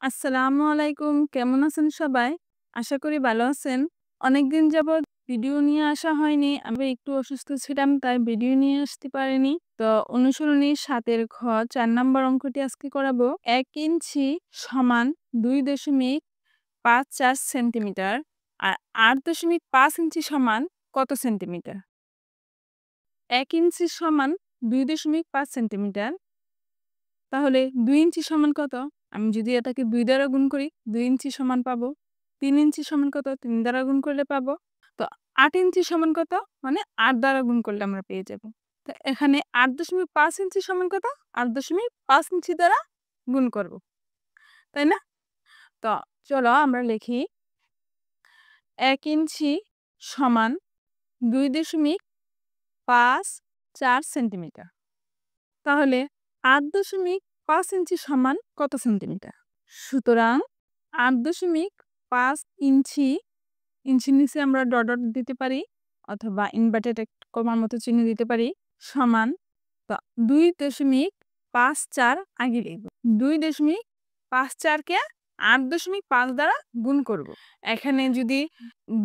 আসসালামু আলাইকুম। কেমন আছেন সবাই? আশা করি ভালো আছেন। অনেকদিন যাবৎ ভিডিও নিয়ে আসা হয়নি। আমি একটু অসুস্থ ছিলাম তাই ভিডিও নিয়ে আসতে পারিনি। তো অনুসরণী ৭ এর ঘ ৪ নাম্বার অঙ্কটি আজকে করাবো। ১ ইঞ্চি সমান ২.৫৪ সেন্টিমিটার আর ৮.৫ ইঞ্চি সমান কত সেন্টিমিটার? ১ ইঞ্চি সমান ২.৫ সেন্টিমিটার। তাহলে ২ ইঞ্চি সমান কত? আমি যদি এটাকে ২ দ্বারা গুণ করি ২ ইঞ্চি সমান পাবো। ৩ ইঞ্চি সমান কত? ৩ দ্বারা গুণ করলে পাবো। তো ৮ ইঞ্চি সমান কত? মানে ৮ দ্বারা গুণ করলে আমরা পেয়ে যাব। তো এখানে ৮.৫ ইঞ্চি সমান কত? ৮.৫ ইঞ্চি দ্বারা গুণ করব। তাই না? তো চলো আমরা লিখি ১ ইঞ্চি সমান ২.৫৪ সেন্টিমিটার। তাহলে ৮.৫ ইঞ্চি সমান কত সেন্টিমিটার? সুতরাং ৮.৫ ইঞ্চি, ইঞ্চির নিচে আমরা ডট ডট দিতে পারি অথবা ইনভার্টেড কমার মতো চিহ্ন দিতে পারি, সমান ২.৫৪ আগে লিখব। ২.৫৪ কে ৮.৫ দ্বারা গুণ করব। এখানে যদি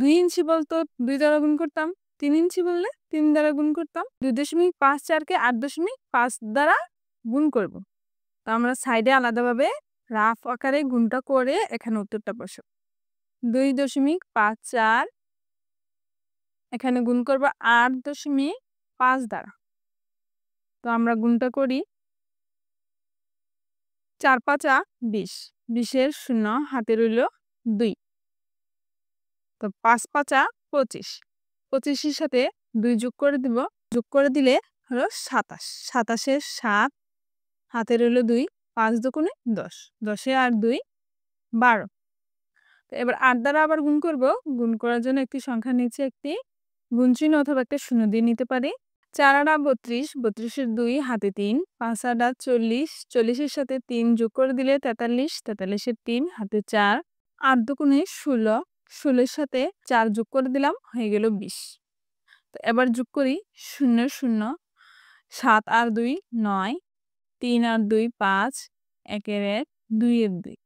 ২ ইঞ্চি বলতো ২ দ্বারা গুণ করতাম, ৩ ইঞ্চি বললে ৩ দ্বারা গুণ করতাম। ২.৫৪ কে ৮.৫ দ্বারা গুণ করব। তো আমরা সাইডে আলাদাভাবে রাফ আকারে গুণটা করে এখানে উত্তরটা বসাবো। ২.৫৪ এখানে গুণ করব ৮.৫ দ্বারা। তো আমরা গুণটা করি। ৪ ৫ ২০, ২০ এর ০ হাতে রইল ২। তো ৫ ৫ ২৫, ২৫ এর সাথে ২ যোগ করে দিব। যোগ করে দিলে হলো ২৭, ২৭ এর ৭ হাতে রইল ২, ৫ দুগুণে ১০, ১০ এ আর ২ ১২। তো এবার ৮ দ্বারা আবার গুণ করব। গুণ করার জন্য একটি সংখ্যার নিচে একটি গুণ চিহ্ন অথবা একটা শূন্য দিয়ে নিতে পারি। ৪ ৮ ৩২, ৩২ এর ২ হাতে ৩, ৫ ৮ ৪০, ৪০ এর সাথে ৩ যোগ করে দিলে ৪৩, ৪৩ এর ৩ হাতে ৪, ৮ দুগুণে ১৬, ১৬ এর সাথে ৪ যোগ করে দিলাম, হয়ে গেল ২০। তো এবার যোগ করি ০ ০, ৭ আর ২ ৯, ৩ আর ২ ৫, ১ এর ১, ২ এর ২।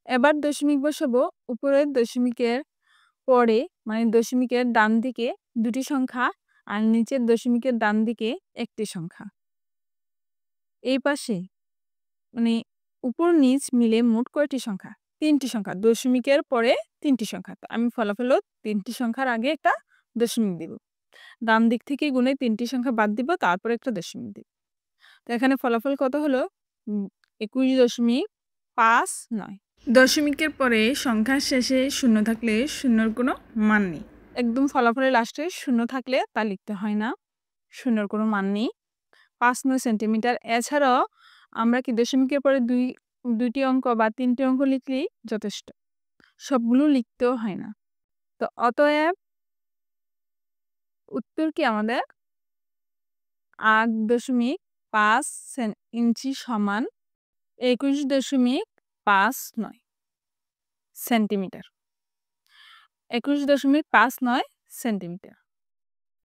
এবার দশমিক বসাবো। উপরের দশমিকের পরে মানে দশমিকের ডান দিকে দুটি সংখ্যা আর নিচের দশমিকের ডান দিকে একটি সংখ্যা। এই পাশে মানে উপর নিচ মিলে মোট কয়টি সংখ্যা? ৩টি সংখ্যা। দশমিকের পরে ৩টি সংখ্যা। তো আমি ফলাফলও ৩টি সংখ্যার আগে একটা দশমিক দিব। ডান দিক থেকে গুণে ৩টি সংখ্যা বাদ দিব, তারপরে একটা দশমিক দিব। তো এখানে ফলাফল কত হলো? ২১.৫৯। দশমিকের পরে সংখ্যার শেষে শূন্য থাকলে শূন্যর কোনো মান নেই। একদম ফলাফলের লাস্টে শূন্য থাকলে তা লিখতে হয় না, শূন্যর কোনো মান নেই। ৫৯ সেন্টিমিটার। এছাড়াও আমরা কি দশমিকের পরে দুইটি অঙ্ক বা ৩টি অঙ্ক লিখলেই যথেষ্ট, সবগুলো লিখতেও হয় না। তো অতএব উত্তর কি আমাদের ৮.৫ ইঞ্চি সমান ২১.৫৯ সেন্টিমিটার। ২১.৫৯ সেন্টিমিটার।